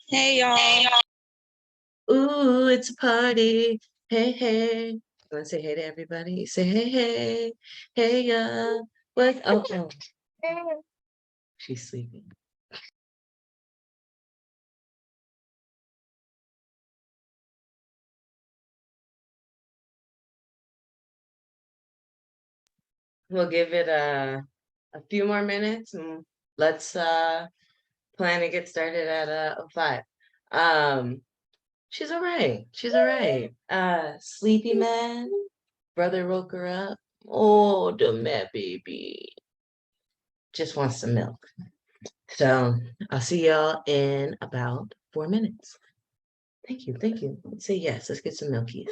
Hey y'all. Ooh, it's a party. Hey, hey. You want to say hey to everybody? Say hey, hey. Hey, what? Oh. She's sleeping. We'll give it a few more minutes and let's plan to get started at 5. Um, she's all right. She's all right. Sleepy man, brother woke her up. Oh, the mad baby. Just wants some milk. So I'll see y'all in about 4 minutes. Thank you. Thank you. Say yes. Let's get some milkies.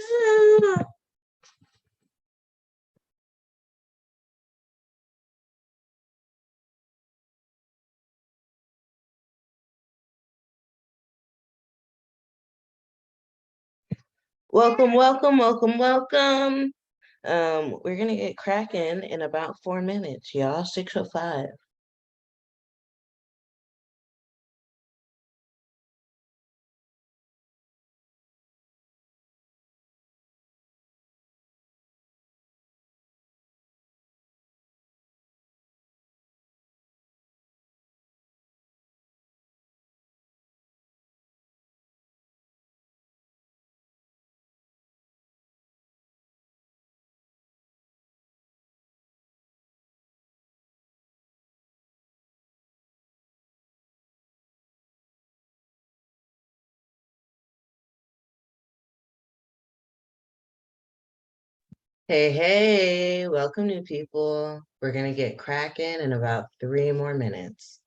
Welcome, welcome, welcome, welcome. We're gonna get cracking in about 4 minutes, y'all. 6:05. Hey, hey, welcome new people. We're gonna get cracking in about 3 more minutes.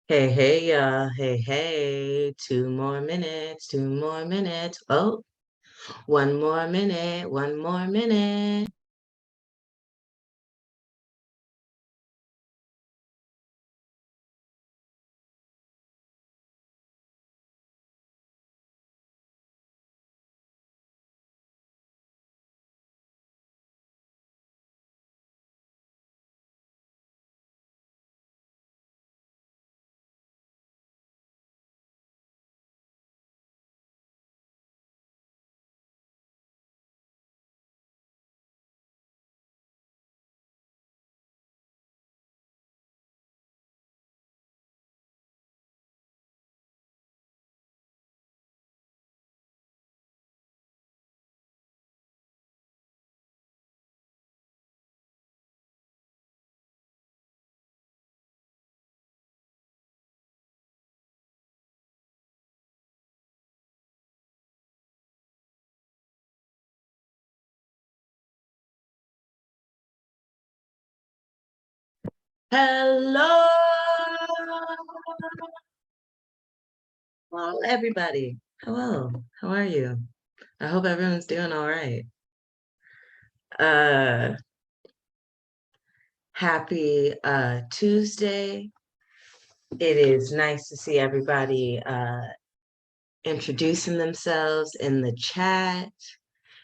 Hey, hey, y'all. Hey, hey. 2 more minutes. 2 more minutes. Oh, 1 more minute. 1 more minute. Hello, well, everybody. Hello, how are you? I hope everyone's doing all right. Uh, happy Tuesday. It is nice to see everybody introducing themselves in the chat.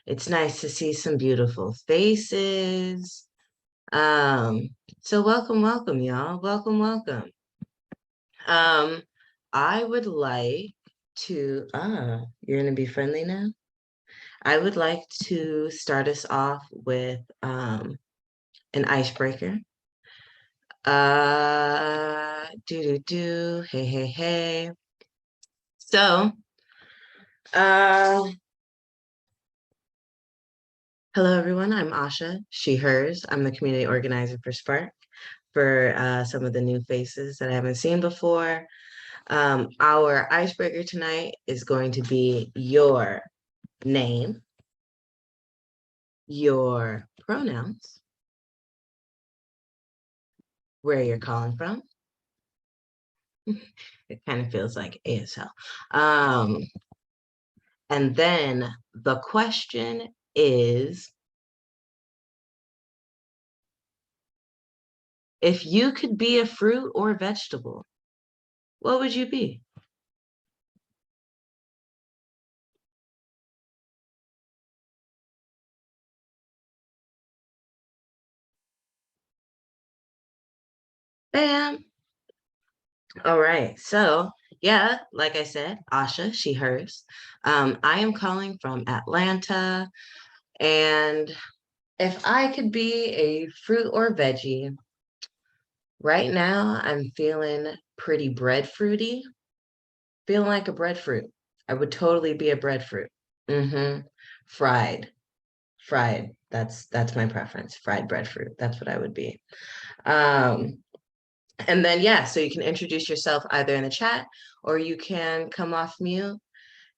It's nice to see some beautiful faces. Um, so welcome, welcome, y'all. Welcome, welcome. Um, I would like you're gonna be friendly now? I would like to start us off with an icebreaker. Hey, hey, hey. So, uh, hello everyone, I'm Asha, she, hers. I'm the community organizer for Spark for some of the new faces that I haven't seen before. Our icebreaker tonight is going to be your name, your pronouns, where you're calling from. It kind of feels like ASL. And then the question is, if you could be a fruit or vegetable, what would you be? Bam. All right. So, yeah, like I said, Asha, she, hers. I am calling from Atlanta. And if I could be a fruit or veggie, right now I'm feeling pretty breadfruity, feeling like a breadfruit. I would totally be a breadfruit. Mm-hmm. Fried, fried. That's my preference. Fried breadfruit. That's what I would be. Um, and then yeah, so you can introduce yourself either in the chat or you can come off mute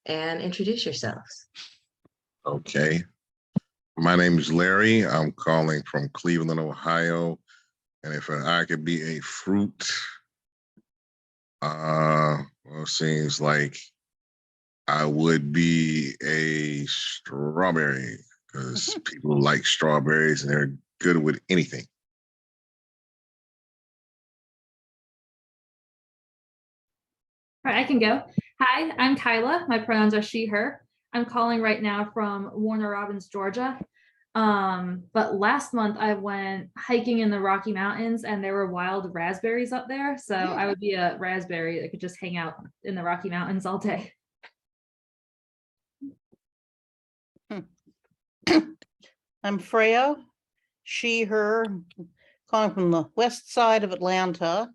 and introduce yourselves. Okay. My name is Larry. I'm calling from Cleveland, Ohio. And if I could be a fruit, well, it seems like I would be a strawberry because people like strawberries and they're good with anything. All right, I can go. Hi, I'm Kyla. My pronouns are she, her. I'm calling right now from Warner Robins, Georgia. But last month I went hiking in the Rocky Mountains and there were wild raspberries up there. So I would be a raspberry that could just hang out in the Rocky Mountains all day. I'm Freya, she, her, calling from the west side of Atlanta,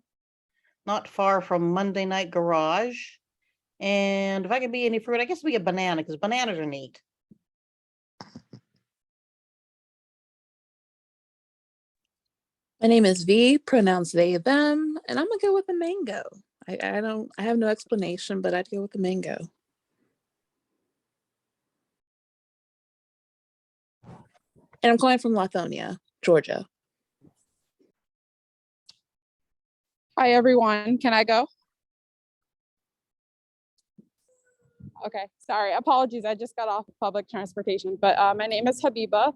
not far from Monday Night Garage. And if I could be any fruit, I guess it'd be a banana because bananas are neat. My name is V, pronouns they, them, and I'm gonna go with a mango. I have no explanation, but I'd go with the mango. And I'm calling from Lithonia, Georgia. Hi, everyone. Can I go? Okay, sorry. Apologies. I just got off public transportation, but my name is Habiba.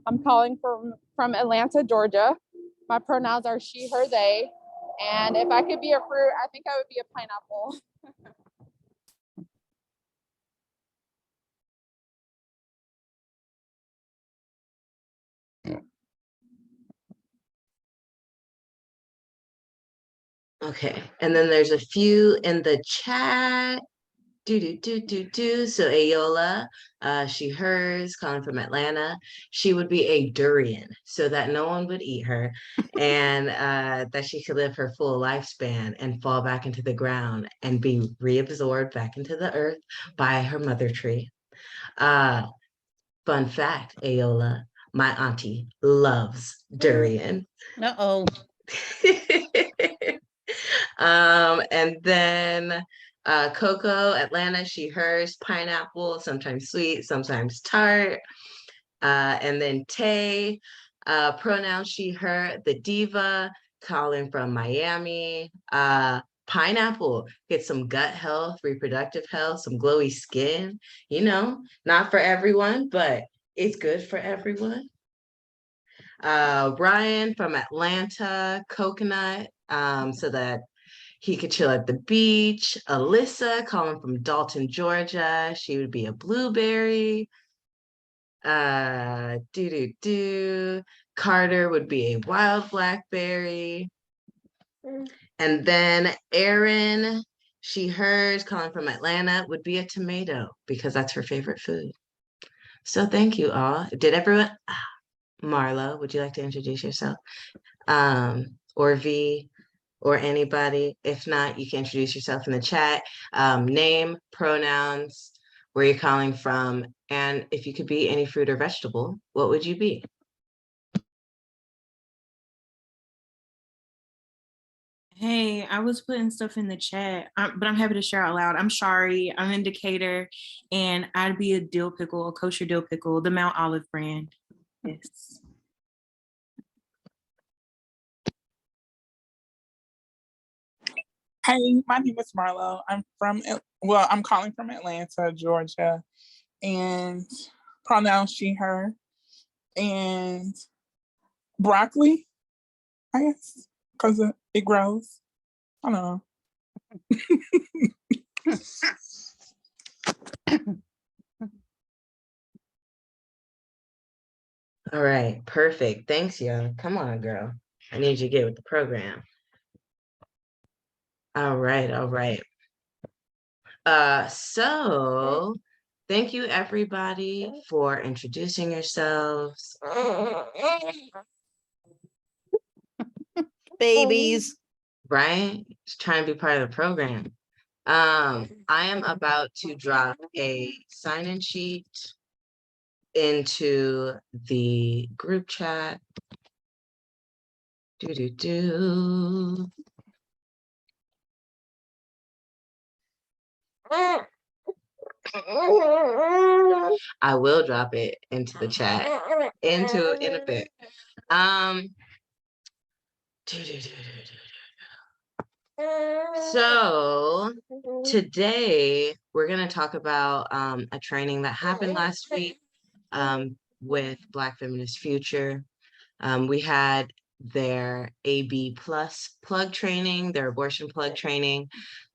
I'm calling from Atlanta, Georgia. My pronouns are she, her, they. And if I could be a fruit, I think I would be a pineapple. Okay, and then there's a few in the chat. So Ayola, she, hers, calling from Atlanta. She would be a durian so that no one would eat her and that she could live her full lifespan and fall back into the ground and be reabsorbed back into the earth by her mother tree. Fun fact, Ayola, my auntie loves durian. Uh-oh. And then Coco, Atlanta, she, hers, pineapple, sometimes sweet, sometimes tart. And then Tay, pronoun she, her, the diva, calling from Miami. Pineapple, get some gut health, reproductive health, some glowy skin. You know, not for everyone, but it's good for everyone. Brian from Atlanta, coconut, so that he could chill at the beach. Alyssa, calling from Dalton, Georgia. She would be a blueberry. Carter would be a wild blackberry. And then Erin, she, hers, calling from Atlanta, would be a tomato because that's her favorite food. So thank you all. Did everyone, Marla, would you like to introduce yourself? Or V, or anybody? If not, you can introduce yourself in the chat. Name, pronouns, where you're calling from, and if you could be any fruit or vegetable, what would you be? Hey, I was putting stuff in the chat, but I'm happy to share out loud. I'm Shari, I'm in Decatur, and I'd be a dill pickle, a kosher dill pickle, the Mount Olive brand. Yes. Hey, my name is Marlo. I'm calling from Atlanta, Georgia, and pronouns she, her, and broccoli, I guess, because it grows. I don't know. All right, perfect. Thanks, Young. Come on, girl. I need you to get with the program. All right, all right. So thank you everybody for introducing yourselves. Babies. Right? Just trying to be part of the program. I am about to drop a sign-in sheet into the group chat. Do. I will drop it into the chat in a bit. So today we're going to talk about a training that happened last week with Black Feminist Future. We had their AB plus plug training, their abortion plug training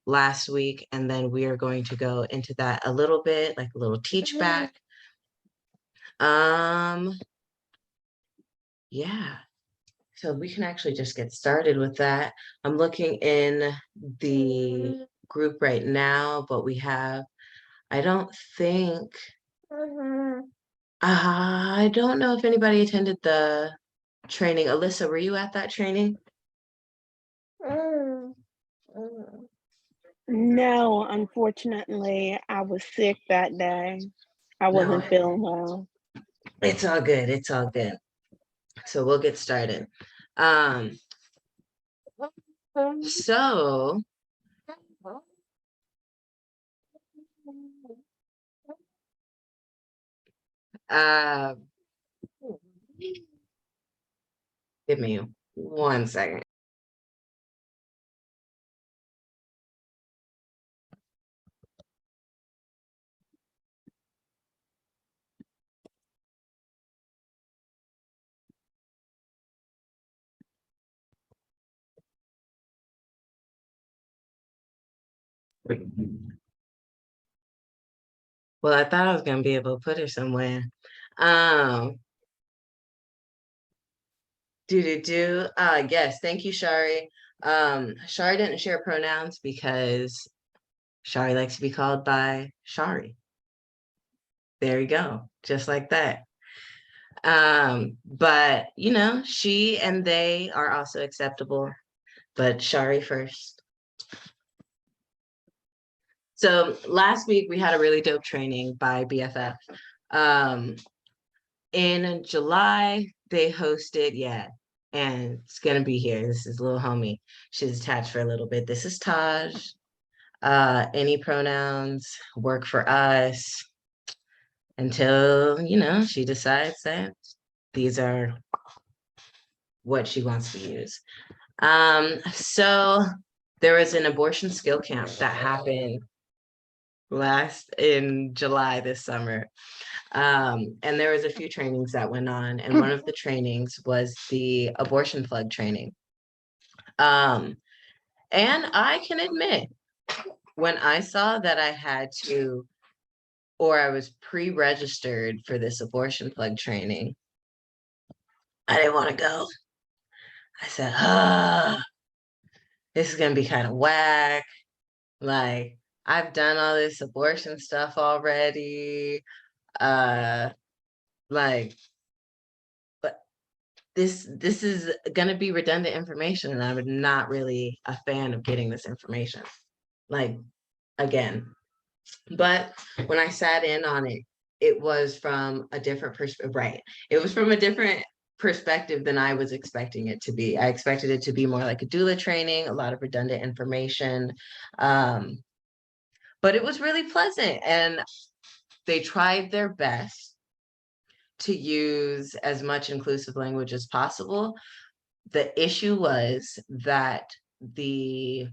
last week, and then we are going to go into that a little bit, like a little teach back. Yeah, so we can actually just get started with that. I'm looking in the group right now, but we have, I don't know if anybody attended the training. Alyssa, were you at that training? No, unfortunately, I was sick that day. I wasn't feeling well. It's all good. It's all good. So we'll get started. So give me 1 second. Well, I thought I was gonna be able to put her somewhere. Yes, thank you, Shari. Shari didn't share pronouns because Shari likes to be called by Shari. There you go, just like that. But you know, she and they are also acceptable, but Shari first. So last week we had a really dope training by BFF. In July, they hosted, and it's gonna be here. This is little homie. She's attached for a little bit. This is Taj. Any pronouns work for us until, you know, she decides that these are what she wants to use. So there was an abortion skill camp that happened in July this summer. And there was a few trainings that went on, and one of the trainings was the abortion plug training. And I can admit, when I saw that I had to, or I was pre-registered for this abortion plug training, I didn't want to go. I said, this is gonna be kind of whack. Like, I've done all this abortion stuff already. Like, but this is gonna be redundant information, and I'm not really a fan of getting this information. Like, again. But when I sat in on it, it was from a different perspective, right? It was from a different perspective than I was expecting it to be. I expected it to be more like a doula training, a lot of redundant information. But it was really pleasant, and they tried their best to use as much inclusive language as possible. The issue was that the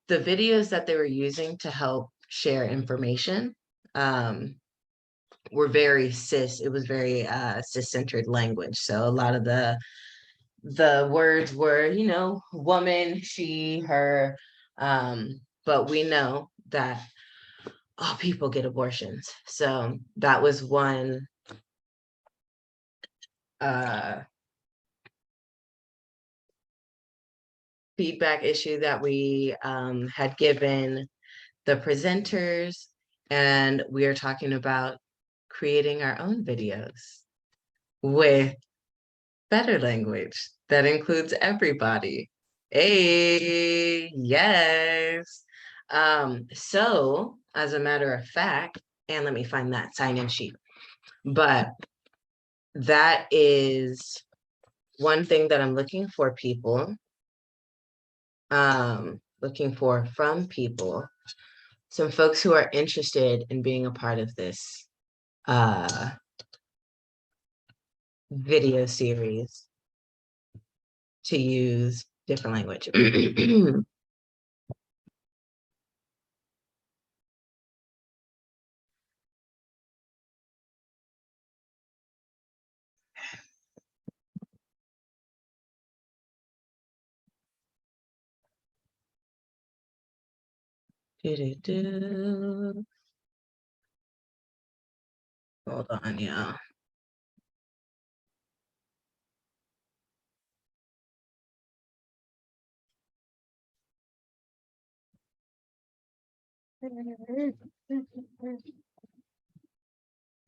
videos that they were using to help share information were very it was very cis-centered language. So a lot of the words were, you know, woman, she, her, but we know that all people get abortions. So that was one feedback issue that we had given the presenters, and we are talking about creating our own videos with better language that includes everybody. Hey, yes. So as a matter of fact, and let me find that sign-in sheet, but that is one thing that I'm looking for people, looking for from people, some folks who are interested in being a part of this video series to use different language. Hold on, yeah.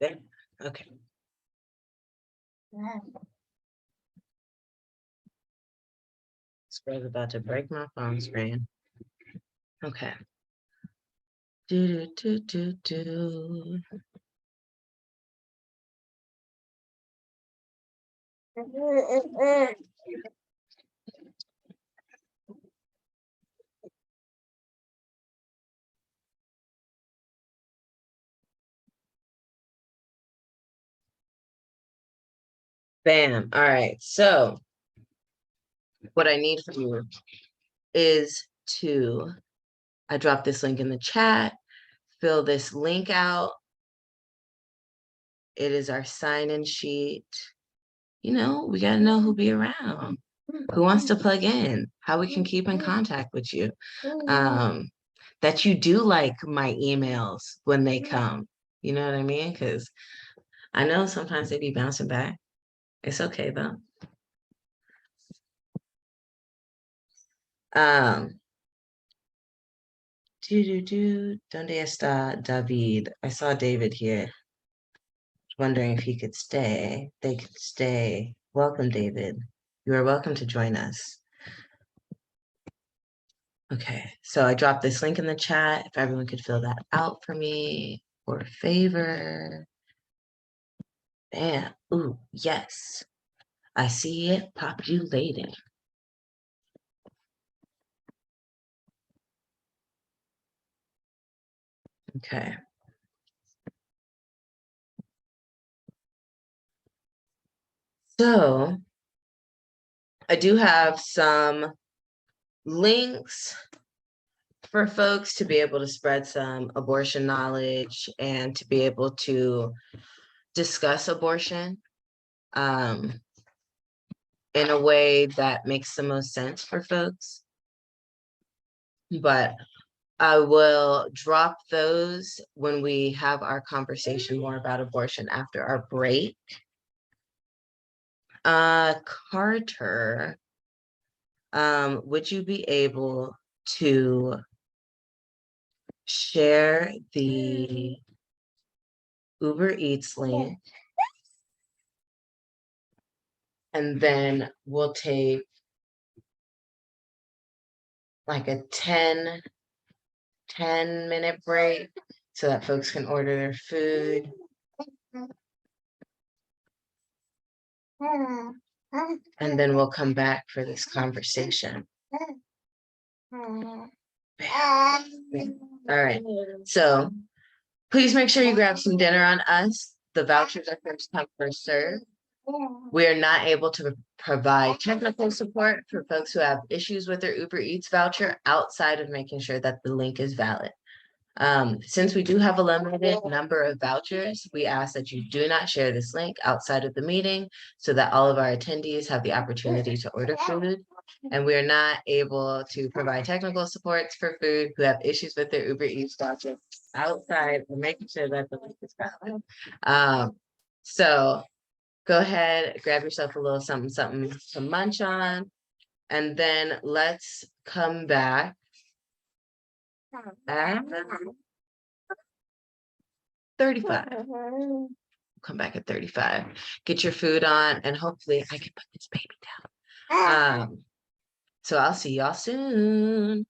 There. Okay. Screen's about to break my phone screen. Okay. Do, do, do, do, do. Bam. All right. So what I need from you is to, I dropped this link in the chat, fill this link out. It is our sign-in sheet. You know, we got to know who'll be around, who wants to plug in, how we can keep in contact with you. That you do like my emails when they come. You know what I mean? Because I know sometimes they be bouncing back. It's okay though. ¿Dónde está David? I saw David here. Wondering if he could stay. They could stay. Welcome, David. You are welcome to join us. Okay, so I dropped this link in the chat. If everyone could fill that out for me for a favor. Bam. Ooh, yes. I see it populating. Okay. So I do have some links for folks to be able to spread some abortion knowledge and to be able to discuss abortion in a way that makes the most sense for folks. But I will drop those when we have our conversation more about abortion after our break. Carter, would you be able to share the Uber Eats link. And then we'll take like a 10-minute break so that folks can order their food. And then we'll come back for this conversation. All right, so please make sure you grab some dinner on us. The vouchers are first come, first serve. We are not able to provide technical support for folks who have issues with their Uber Eats voucher outside of making sure that the link is valid. Since we do have a limited number of vouchers, we ask that you do not share this link outside of the meeting so that all of our attendees have the opportunity to order food. And we are not able to provide technical supports for food who have issues with their Uber Eats voucher outside of making sure that the link is valid. So go ahead, grab yourself a little something, something to munch on, and then let's come back at 35. Come back at 35. Get your food on, and hopefully I can put this baby down. So I'll see y'all soon.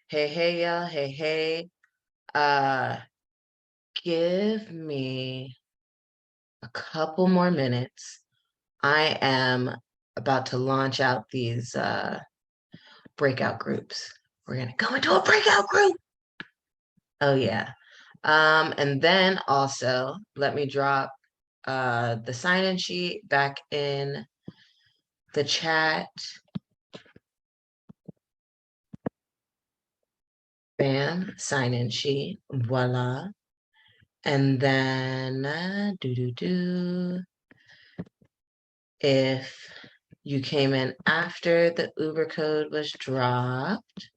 Hey, y'all. Hey. Give me a couple more minutes. I am about to launch out these breakout groups. We're gonna go into a breakout group. Oh yeah. And then also let me drop the sign-in sheet back in the chat. Bam, sign-in sheet. Voila. And then if you came in after the Uber code was dropped,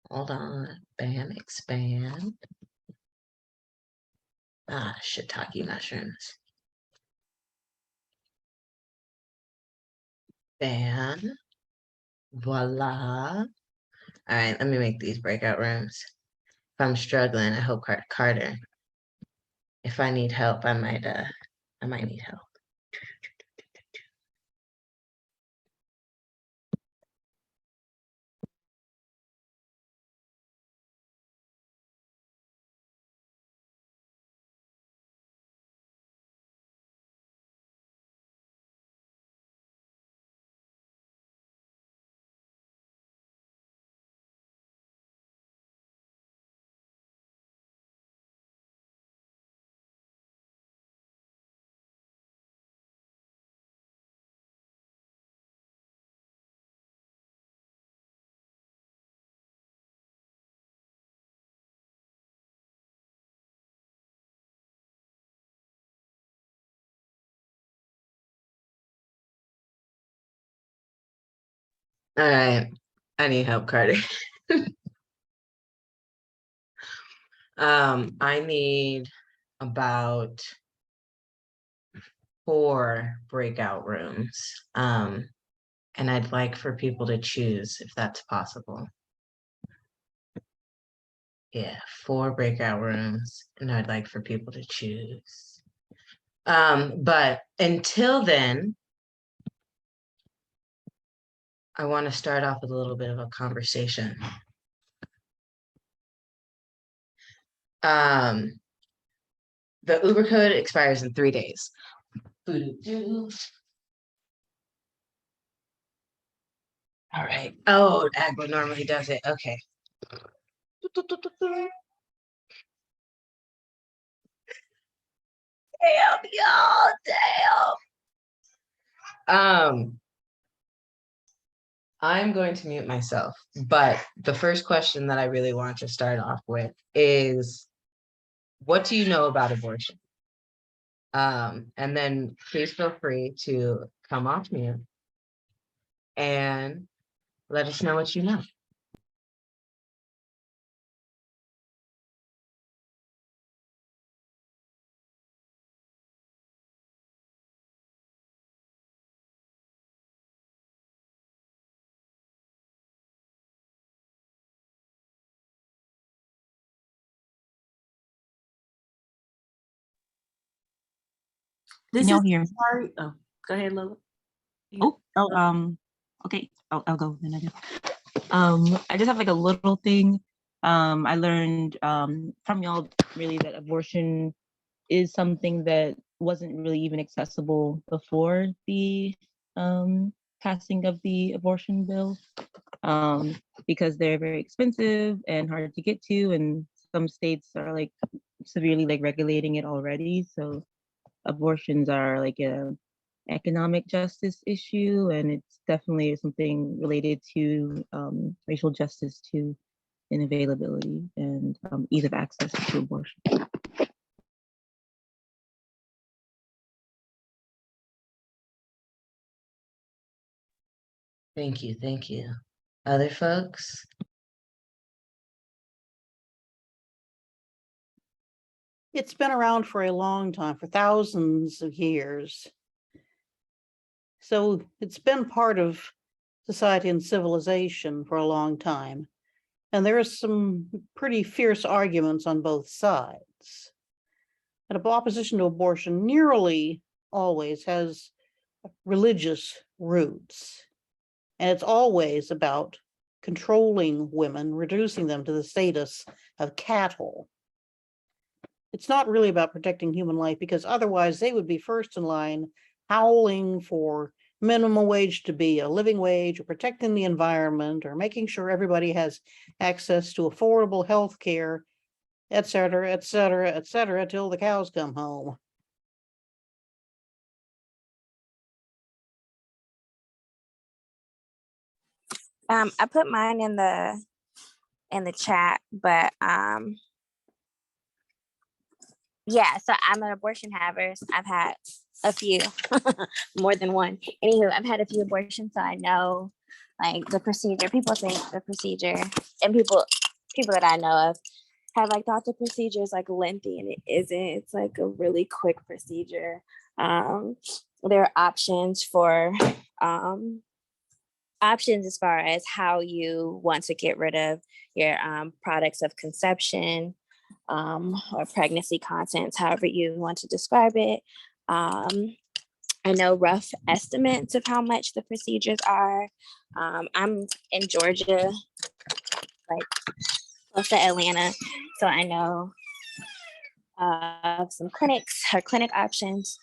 hold on, bam, expand. Ah, shiitake mushrooms. Bam, voila. All right, let me make these breakout rooms. If I'm struggling, I hope Carter. If I need help, I might need help. All right, I need help, Carter. I need about 4 breakout rooms. And I'd like for people to choose if that's possible. Yeah, 4 breakout rooms, and I'd like for people to choose. But until then, I want to start off with a little bit of a conversation. The Uber code expires in 3 days. All right. Oh, Agbo normally does it. Okay. Damn, y'all, damn. I'm going to mute myself, but the first question that I really want to start off with is, what do you know about abortion? And then please feel free to come off mute and let us know what you know. This Can y'all is hear me? sorry. Oh, go ahead, Lola. Okay. I'll go then. I just have like a little thing. I learned from y'all really that abortion is something that wasn't really even accessible before the passing of the abortion bill, because they're very expensive and hard to get to, and some states are like severely like regulating it already. So abortions are like a economic justice issue, and it's definitely something related to racial justice too, and availability and ease of access to abortion. Thank you, thank you. Other folks? It's been around for a long time, for thousands of years. So it's been part of society and civilization for a long time. And there are some pretty fierce arguments on both sides. And opposition to abortion nearly always has religious roots. And it's always about controlling women, reducing them to the status of cattle. It's not really about protecting human life, because otherwise they would be first in line howling for minimum wage to be a living wage, or protecting the environment, or making sure everybody has access to affordable health care, et cetera, et cetera, et cetera, till the cows come home. I put mine in the chat, but yeah, so I'm an abortion haver. I've had a few, more than one. Anywho, I've had a few abortions, so I know like the procedure. People think the procedure, and people that I know of have like thought the procedure is like lengthy, and it isn't. It's like a really quick procedure. There are options for options as far as how you want to get rid of your products of conception, or pregnancy contents, however you want to describe it. I know rough estimates of how much the procedures are. I'm in Georgia, like close to Atlanta, so I know some clinics or clinic options.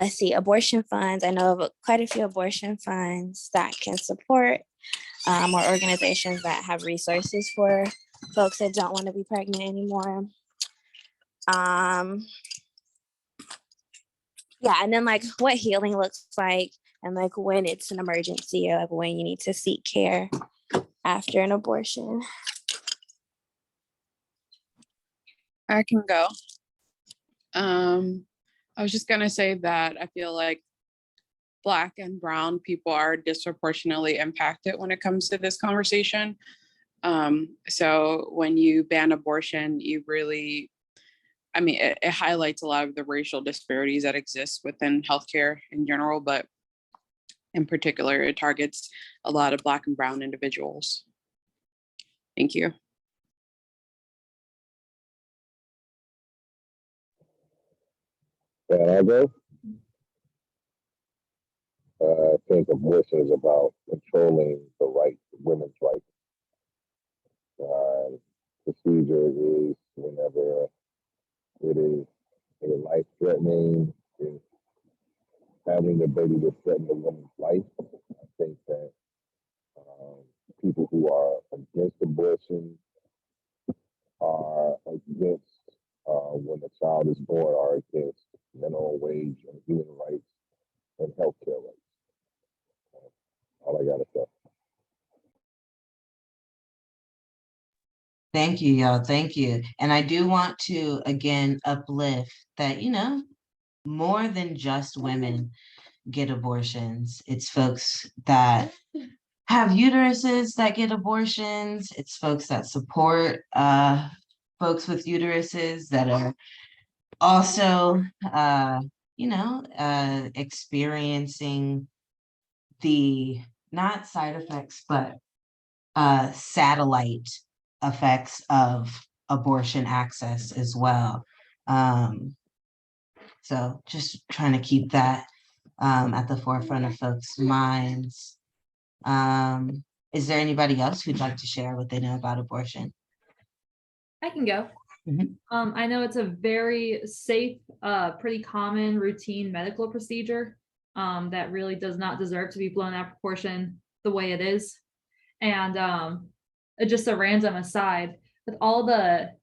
I see abortion funds. I know of quite a few abortion funds that can support, or organizations that have resources for folks that don't want to be pregnant anymore. Yeah, and then like what healing looks like, and like when it's an emergency, or like when you need to seek care after an abortion. I can go. I was just gonna say that I feel like Black and brown people are disproportionately impacted when it comes to this conversation. So when you ban abortion, you really, I mean, it highlights a lot of the racial disparities that exist within healthcare in general, but in particular, it targets a lot of Black and brown individuals. Thank you. Can I go? I think abortion is about controlling the right, women's rights. Procedure is whenever it is a life-threatening, is having the ability to threaten a woman's life. I think that people who are against abortion are against when a child is born, are against minimum wage and human rights and healthcare rights. All I gotta say. Thank you, y'all. Thank you. And I do want to again uplift that, you know, more than just women get abortions. It's folks that have uteruses that get abortions. It's folks that support folks with uteruses that are also experiencing the not side effects, but satellite effects of abortion access as well. So just trying to keep that at the forefront of folks' minds. Is there anybody else who'd like to share what they know about abortion? I can go. Mhm. I know it's a very safe, pretty common routine medical procedure that really does not deserve to be blown out of proportion the way it is. And just a random aside, with all the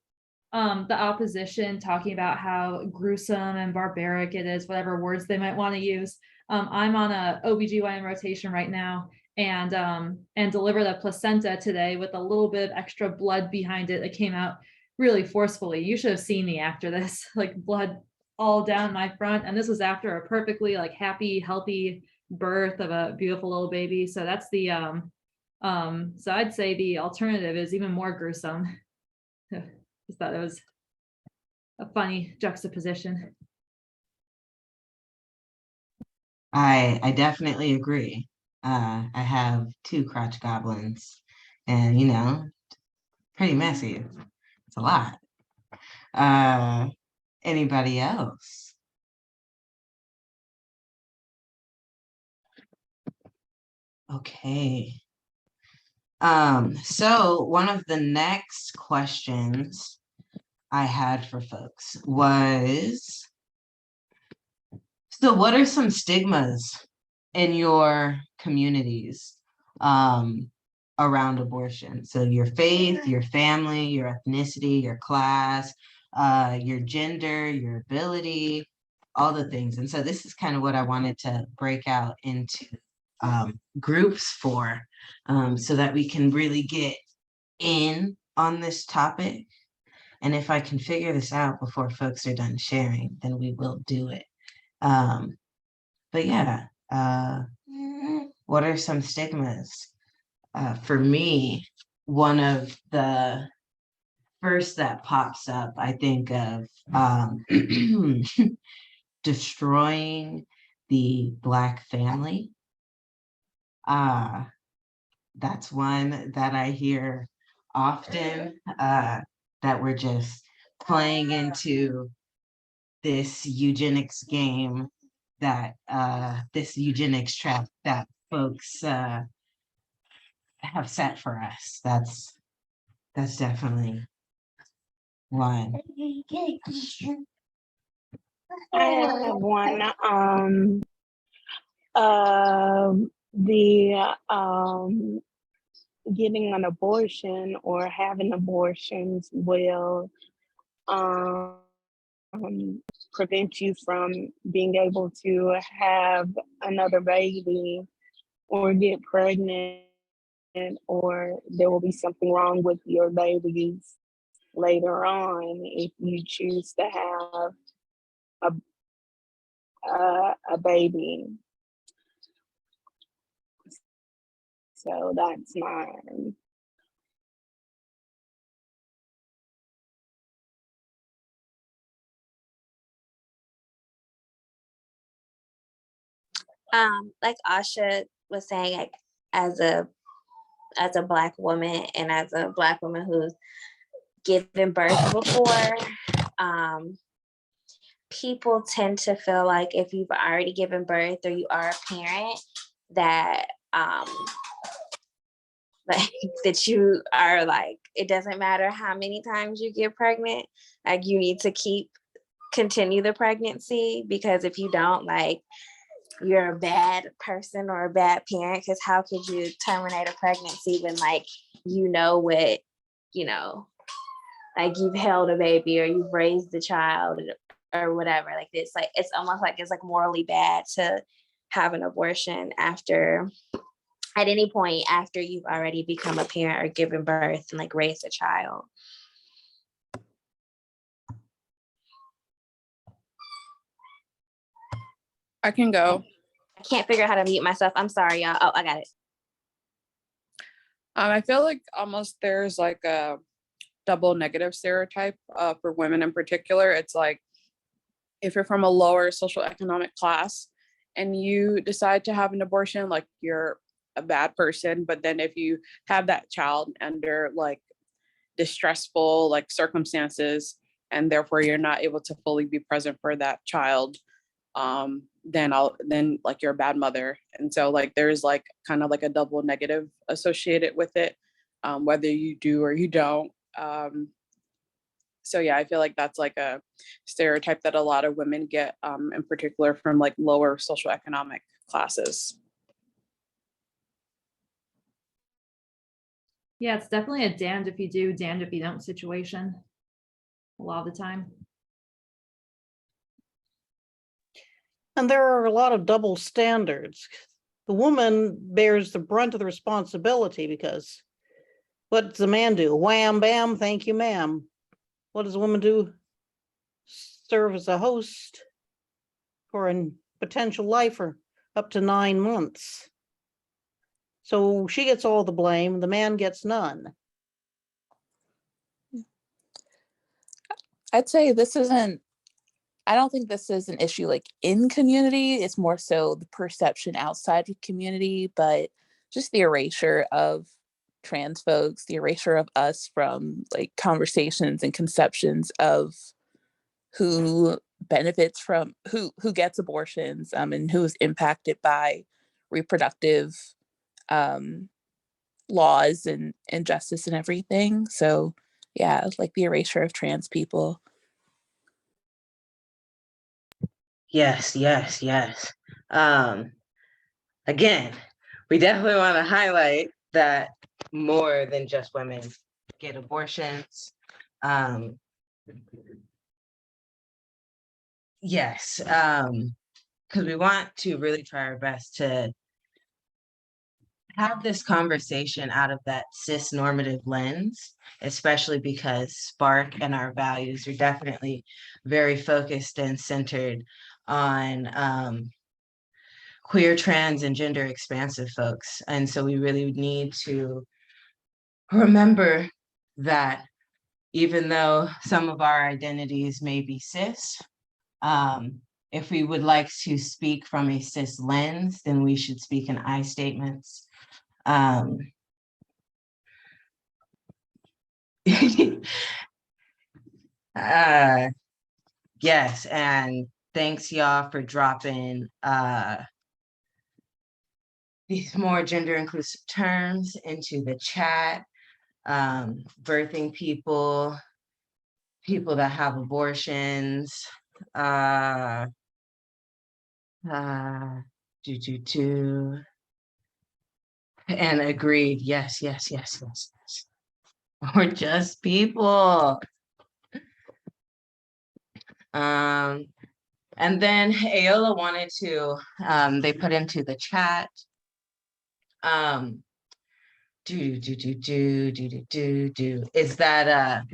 opposition talking about how gruesome and barbaric it is, whatever words they might want to use. I'm on a OBGYN rotation right now, and delivered a placenta today with a little bit of extra blood behind it that came out really forcefully. You should have seen me after this, like blood all down my front. And this was after a perfectly like happy, healthy birth of a beautiful little baby. So that's the so I'd say the alternative is even more gruesome. Just thought it was a funny juxtaposition. I definitely agree. I have 2 crotch goblins, and you know, pretty messy. It's a lot. Anybody else? Okay. So one of the next questions I had for folks was, so what are some stigmas in your communities around abortion? So your faith, your family, your ethnicity, your class, your gender, your ability, all the things. And so this is kind of what I wanted to break out into groups for, so that we can really get in on this topic. And if I can figure this out before folks are done sharing, then we will do it. But yeah, what are some stigmas? For me, one of the first that pops up, I think of destroying the Black family. That's one that I hear often, that we're just playing into this eugenics game, that this eugenics trap that folks have set for us. That's definitely one. I have one. The getting an abortion or having abortions will prevent you from being able to have another baby or get pregnant, or there will be something wrong with your babies later on if you choose to have a baby. So that's mine. Like Asha was saying, like, as a Black woman and as a Black woman who's given birth before, people tend to feel like if you've already given birth or you are a parent, that like that you are like, it doesn't matter how many times you get pregnant, like you need to continue the pregnancy, because if you don't, like, you're a bad person or a bad parent, because how could you terminate a pregnancy when, like, what, like you've held a baby or you've raised a child or whatever. Like it's almost like it's like morally bad to have an abortion at any point after you've already become a parent or given birth and like raised a child. I can go. I can't figure out how to mute myself. I'm sorry, y'all. Oh, I got it. I feel like almost there's like a double negative stereotype for women in particular. It's like, if you're from a lower social economic class and you decide to have an abortion, like you're a bad person. But then if you have that child under like distressful like circumstances, and therefore you're not able to fully be present for that child, then like you're a bad mother. And so like there's like kind of like a double negative associated with it, whether you do or you don't. So yeah, I feel like that's like a stereotype that a lot of women get, in particular from like lower social economic classes. Yeah, it's definitely a damned if you do, damned if you don't situation a lot of the time. And there are a lot of double standards. The woman bears the brunt of the responsibility because what does the man do? Wham, bam, thank you, ma'am. What does a woman do? Serve as a host for a potential lifer up to 9 months. So she gets all the blame, the man gets none. I'd say I don't think this is an issue like in community. It's more so the perception outside of community, but just the erasure of trans folks, the erasure of us from like conversations and conceptions of who benefits from who gets abortions, and who's impacted by reproductive laws and justice and everything. So yeah, like the erasure of trans people. Yes, yes, yes. Again, we definitely want to highlight that more than just women get abortions. Yes, because we want to really try our best to have this conversation out of that cis normative lens, especially because Spark and our values are definitely very focused and centered on queer, trans, and gender expansive folks. And so we really need to remember that even though some of our identities may be cis, if we would like to speak from a cis lens, then we should speak in I statements. Yes, and thanks y'all for dropping these more gender inclusive terms into the chat. Birthing people, people that have abortions, and agreed, yes, yes, yes, yes, yes. Or just people. And then Ayola wanted to, they put into the chat, is that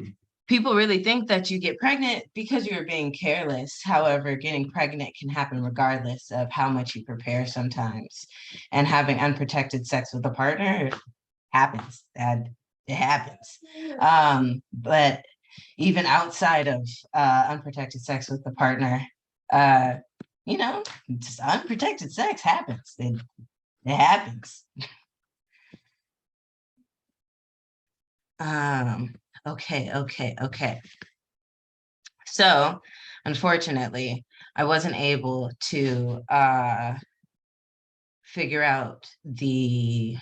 people really think that you get pregnant because you're being careless. However, getting pregnant can happen regardless of how much you prepare sometimes. And having unprotected sex with a partner happens. It happens. But even outside of unprotected sex with the partner, just unprotected sex happens. It happens. Okay. So, unfortunately, I wasn't able to figure out the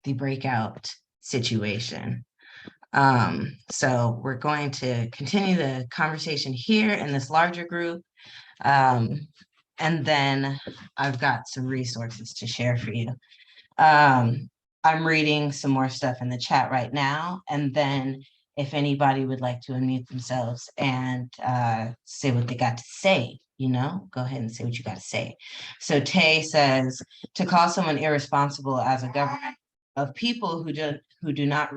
breakout situation. So we're going to continue the conversation here in this larger group. And then I've got some resources to share for you. I'm reading some more stuff in the chat right now, and then if anybody would like to unmute themselves and say what they got to say, go ahead and say what you got to say. So Tay says, to call someone irresponsible as a government of people who do not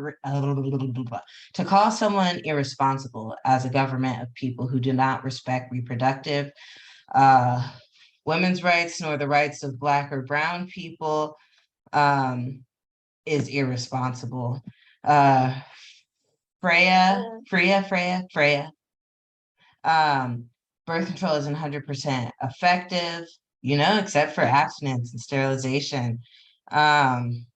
to call someone irresponsible as a government of people who do not respect reproductive women's rights nor the rights of Black or Brown people is irresponsible. Freya. Birth control is 100% effective, except for abstinence and sterilization. Bam.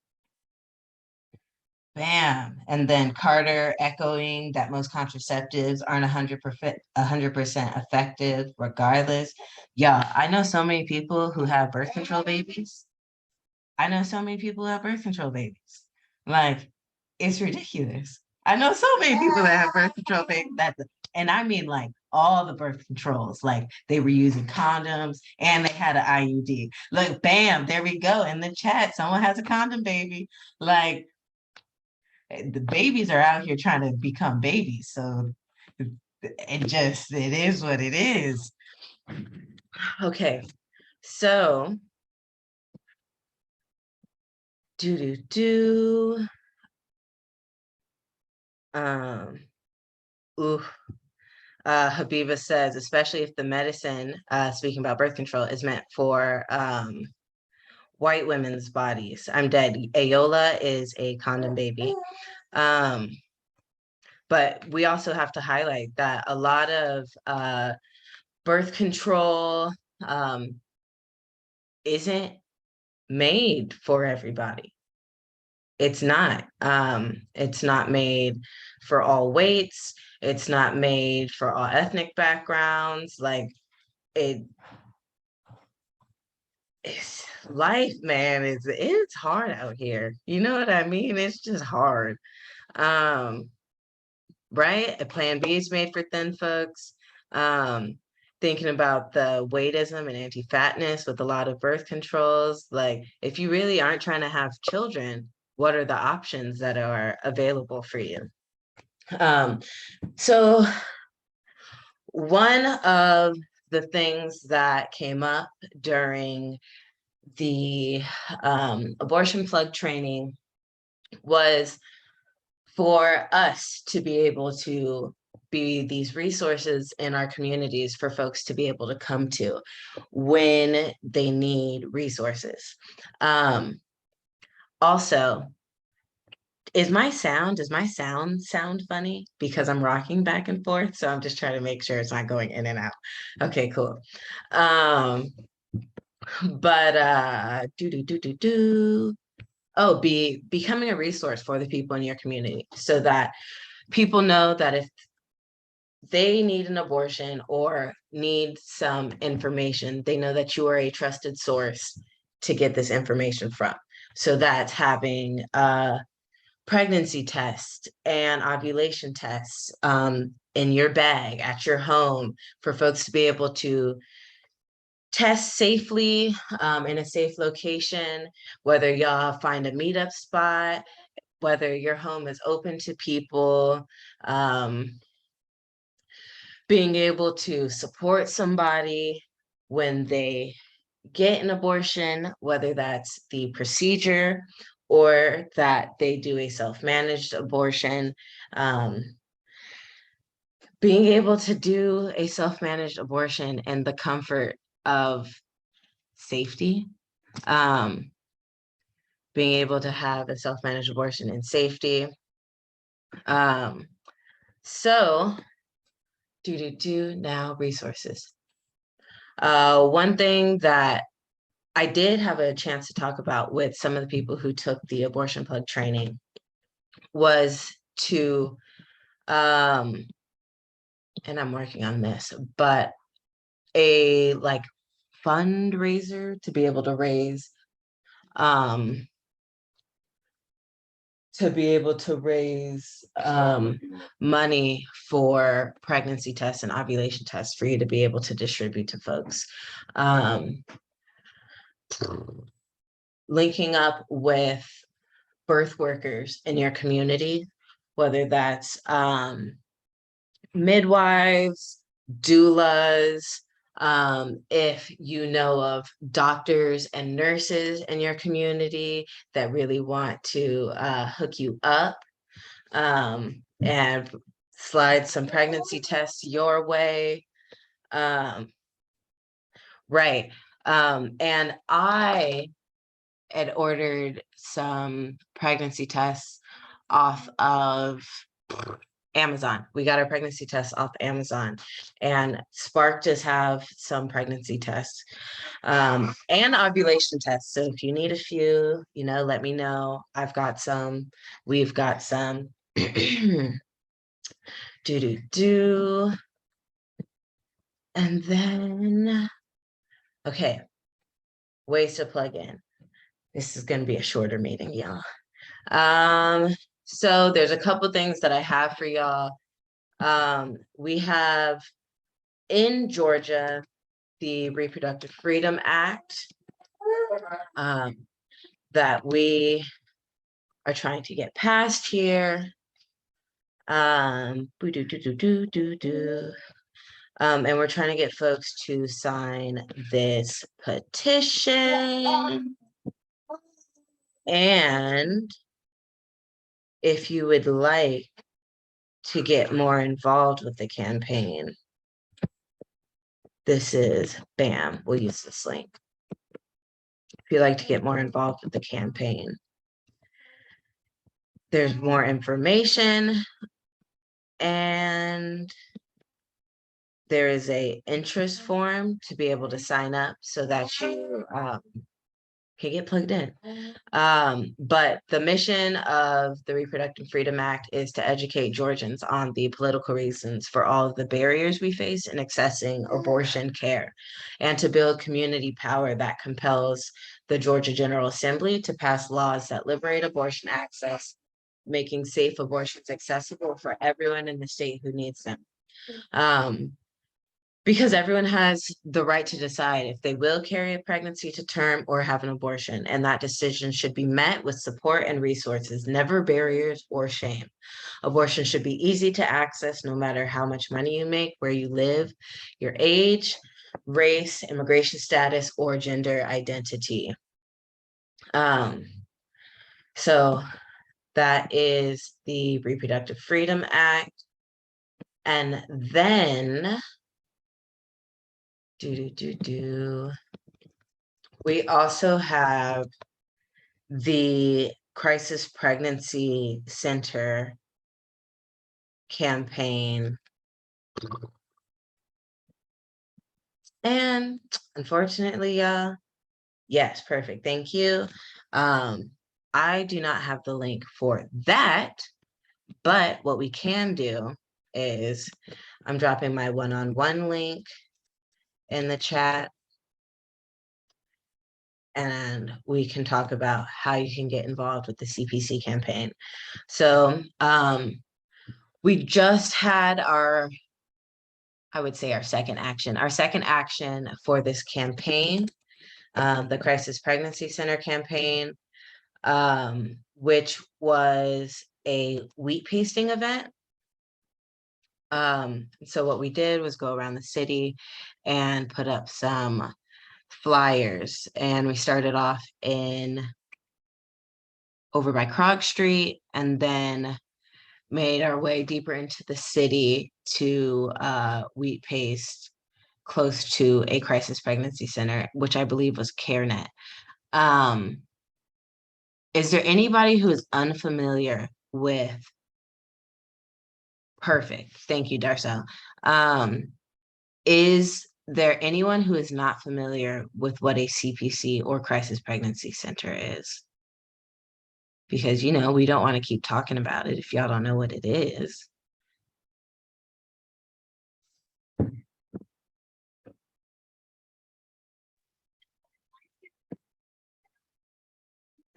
And then Carter echoing that most contraceptives aren't 100% effective regardless. Yeah, I know so many people who have birth control babies. Like, it's ridiculous. I know so many people that have birth control babies. And I mean like all the birth controls, like they were using condoms and they had an IUD. Look, bam, there we go. In the chat, someone has a condom baby. Like, the babies are out here trying to become babies. So it is what it is. Okay, so Habiba says, especially if the medicine, speaking about birth control, is meant for white women's bodies. I'm dead. Ayola is a condom baby. But we also have to highlight that a lot of birth control isn't made for everybody. It's not. It's not made for all weights. It's not made for all ethnic backgrounds. Like, life, man, it's hard out here. You know what I mean? It's just hard. Um, right? A plan B is made for thin folks. Thinking about the weightism and anti-fatness with a lot of birth controls. Like, if you really aren't trying to have children, what are the options that are available for you? So one of the things that came up during the abortion plug training was for us to be able to be these resources in our communities for folks to be able to come to when they need resources. Also, does my sound sound funny? Because I'm rocking back and forth, so I'm just trying to make sure it's not going in and out. Okay, cool. But oh, becoming a resource for the people in your community so that people know that if they need an abortion or need some information, they know that you are a trusted source to get this information from. So that's having pregnancy tests and ovulation tests in your bag at your home for folks to be able to test safely in a safe location, whether y'all find a meetup spot, whether your home is open to people, being able to support somebody when they get an abortion, whether that's the procedure or that they do a self-managed abortion. Being able to do a self-managed abortion in the comfort of safety, being able to have a self-managed abortion in safety. So now resources. One thing that I did have a chance to talk about with some of the people who took the abortion plug training was to, and I'm working on this, but a like fundraiser to be able to raise, money for pregnancy tests and ovulation tests for you to be able to distribute to folks. Linking up with birth workers in your community, whether that's midwives, doulas, if you know of doctors and nurses in your community that really want to hook you up and slide some pregnancy tests your way. Right. And I had ordered some pregnancy tests off of Amazon. We got our pregnancy tests off Amazon, and Spark just have some pregnancy tests and ovulation tests. So if you need a few, let me know. I've got some. We've got some. And then, okay, ways to plug in. This is going to be a shorter meeting, y'all. So there's a couple things that I have for y'all. We have in Georgia, the Reproductive Freedom Act that we are trying to get passed here. And we're trying to get folks to sign this petition. And if you would like to get more involved with the campaign, this is BAM. We'll use this link. If you'd like to get more involved with the campaign, there's more information, and there is a interest form to be able to sign up so that you can get plugged in. But the mission of the Reproductive Freedom Act is to educate Georgians on the political reasons for all of the barriers we face in accessing abortion care, and to build community power that compels the Georgia General Assembly to pass laws that liberate abortion access, making safe abortions accessible for everyone in the state who needs them. Because everyone has the right to decide if they will carry a pregnancy to term or have an abortion, and that decision should be met with support and resources, never barriers or shame. Abortion should be easy to access no matter how much money you make, where you live, your age, race, immigration status, or gender identity. So that is the Reproductive Freedom Act. And then we also have the Crisis Pregnancy Center campaign. And unfortunately, yes, perfect. Thank you. I do not have the link for that, but what we can do is I'm dropping my one-on-one link in the chat, and we can talk about how you can get involved with the CPC campaign. So we just had our second action for this campaign, the Crisis Pregnancy Center campaign, which was a wheat pasting event. So what we did was go around the city and put up some flyers, and we started off over by Krog Street, and then made our way deeper into the city to wheat paste close to a crisis pregnancy center, which I believe was CareNet. Is there anybody who is unfamiliar with? Perfect. Thank you, Darcel. Is there anyone who is not familiar with what a CPC or crisis pregnancy center is? Because, we don't want to keep talking about it if y'all don't know what it is.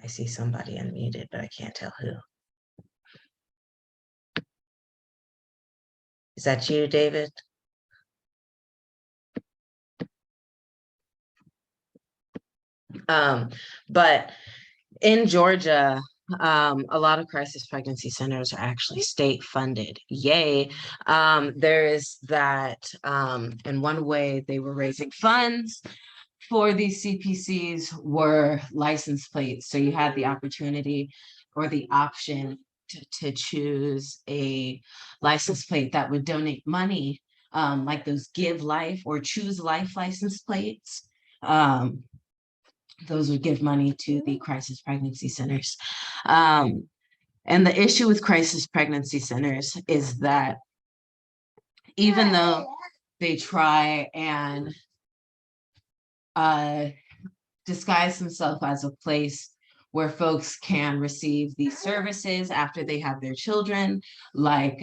I see somebody unmuted, but I can't tell who. Is that you, David? But in Georgia, a lot of crisis pregnancy centers are actually state funded. Yay. There is that, and one way they were raising funds for these CPCs were license plates. So you had the opportunity or the option to choose a license plate that would donate money, like those Give Life or Choose Life license plates. Those would give money to the crisis pregnancy centers. And the issue with crisis pregnancy centers is that even though they try and disguise themselves as a place where folks can receive these services after they have their children, like,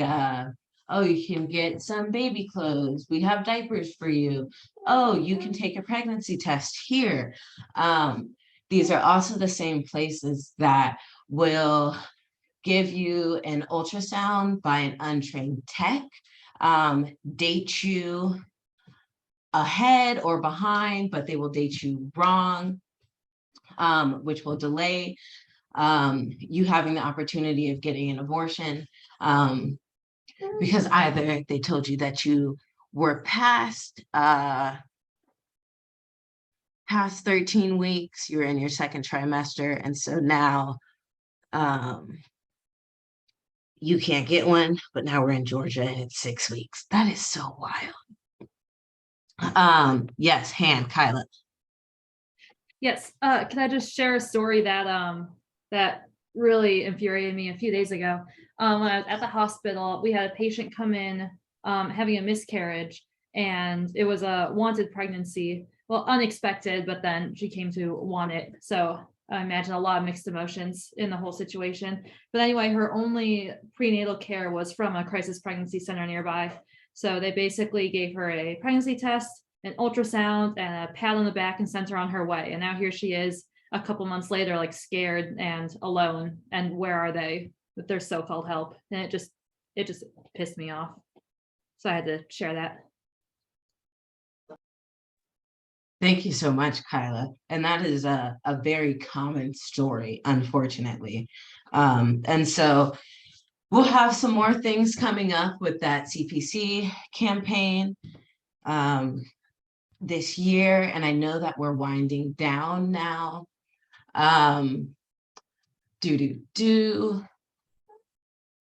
oh, you can get some baby clothes, we have diapers for you, oh, you can take a pregnancy test here. These are also the same places that will give you an ultrasound by an untrained tech, date you ahead or behind, but they will date you wrong, which will delay you having the opportunity of getting an abortion, because either they told you that you were past 13 weeks, you're in your second trimester, and so now you can't get one, but now we're in Georgia and it's 6 weeks. That is so wild. Yes, Kyla. Yes, can I just share a story that that really infuriated me a few days ago? When I was at the hospital, we had a patient come in having a miscarriage, and it was a wanted pregnancy. well, unexpected, but then she came to want it. So I imagine a lot of mixed emotions in the whole situation. But anyway, her only prenatal care was from a crisis pregnancy center nearby. So they basically gave her a pregnancy test, an ultrasound, and a pat on the back and sent her on her way. And now here she is a couple months later, like scared and alone. And where are they with their so-called help? And it just pissed me off. So I had to share that. Thank you so much, Kyla. And that is a very common story, unfortunately. And so we'll have some more things coming up with that CPC campaign this year. And I know that we're winding down now.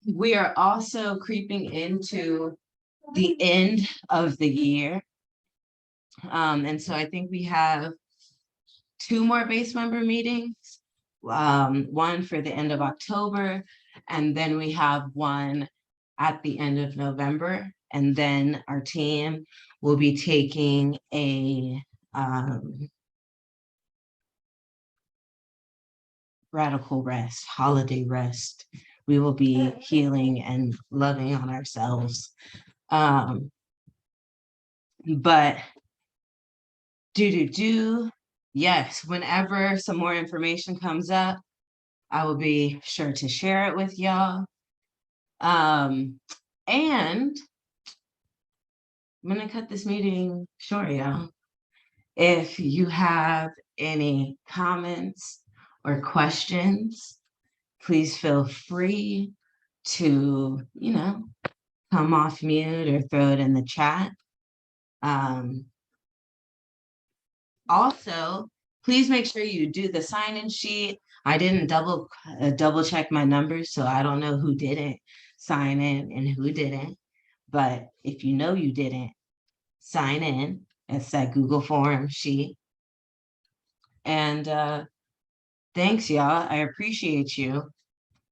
We are also creeping into the end of the year. And so I think we have 2 more base member meetings, one for the end of October, and then we have one at the end of November. And then our team will be taking a radical rest, holiday rest. We will be healing and loving on ourselves. But yes, whenever some more information comes up, I will be sure to share it with y'all. And I'm gonna cut this meeting short, y'all. If you have any comments or questions, please feel free to, come off mute or throw it in the chat. Also, please make sure you do the sign-in sheet. I didn't double check my numbers, so I don't know who didn't sign in and who didn't. But if you know you didn't, sign in. It's that Google form sheet. And thanks, y'all. I appreciate you.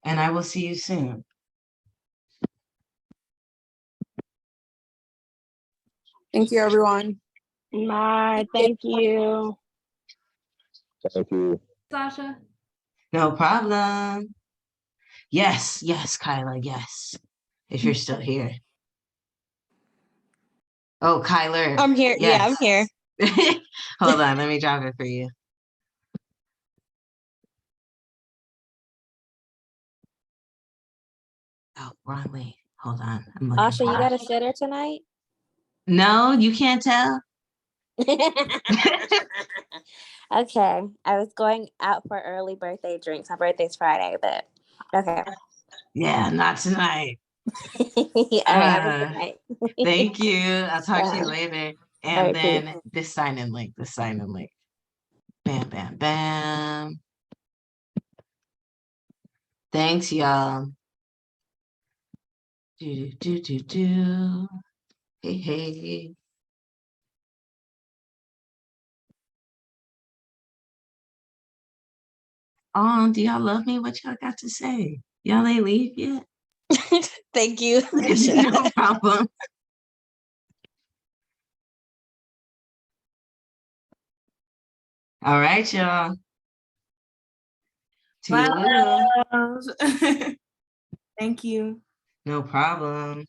And I will see you soon. Thank you, everyone. Bye. Thank you. Thank you. Sasha. No problem. Yes, Kyla, yes. If you're still here. Oh, Kyler. I'm here. Yeah, I'm here. Hold on, let me drop it for you. Oh, wrong way. Hold on. I'm looking Asha, you for got it. a sitter tonight? No, you can't tell. Okay. I was going out for early birthday drinks. My birthday's Friday, but okay. Yeah, not tonight. All right, have a good night. Thank you. I'll talk to you Bye. later. All And right, then peace. this sign-in link. Bam, bam, bam. Thanks, y'all. Hey. Oh, do y'all love me? What y'all got to say? Y'all ain't leave yet? Thank you. No problem. All right, y'all. Bye. Toodaloo. Thank you. No problem.